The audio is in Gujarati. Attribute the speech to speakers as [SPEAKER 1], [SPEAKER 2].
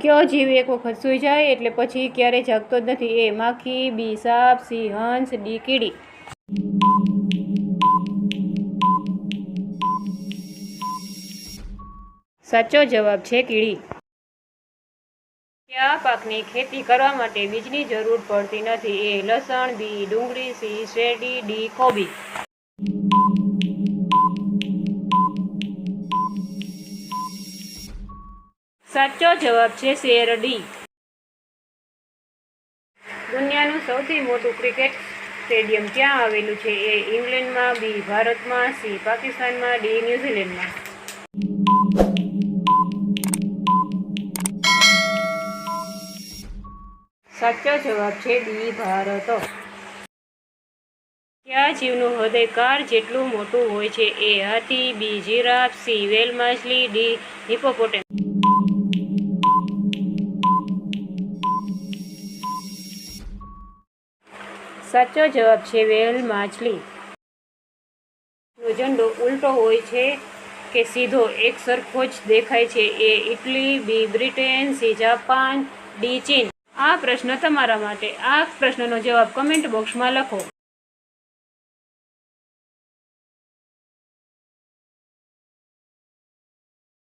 [SPEAKER 1] કયો જીવ એક વખત સૂઈ જાય એટલે પછી ક્યારેય જાગતો જ નથી? એ માખી, બી સાપ, સી હંસ, ડી કીડી. સાચો જવાબ છે કીડી. કયા પાકની ખેતી કરવા માટે બીજની જરૂર પડતી નથી? એ લસણ, બી ડુંગળી, સી શેરડી, ડી કોબી. સાચો જવાબ છે શેરડી. દુનિયાનું સૌથી મોટું ક્રિકેટ સ્ટેડિયમ ક્યાં આવેલું છે? એ ઇંગ્લેન્ડમાં, બી ભારતમાં, સી પાકિસ્તાનમાં, ડી ન્યુઝીલેન્ડમાં. સાચો જવાબ છે બી ભારત. કયા જીવનું હૃદય કાર જેટલું મોટું હોય છે? એ હાથી, બી જીરાફ, સી વેલ માછલી, ડી હિપ્પોપોટેમસ. સાચો જવાબ છે વેલ માછલી. નો ઝંડો ઉલટો હોય છે કે સીધો? એક સરખો જ દેખાય છે. એ ઇટલી, બી બ્રિટેન, સી જાપાન, ડી ચીન. આ પ્રશ્ન તમારા માટે. આ પ્રશ્નનો જવાબ કમેન્ટ બોક્સમાં લખો.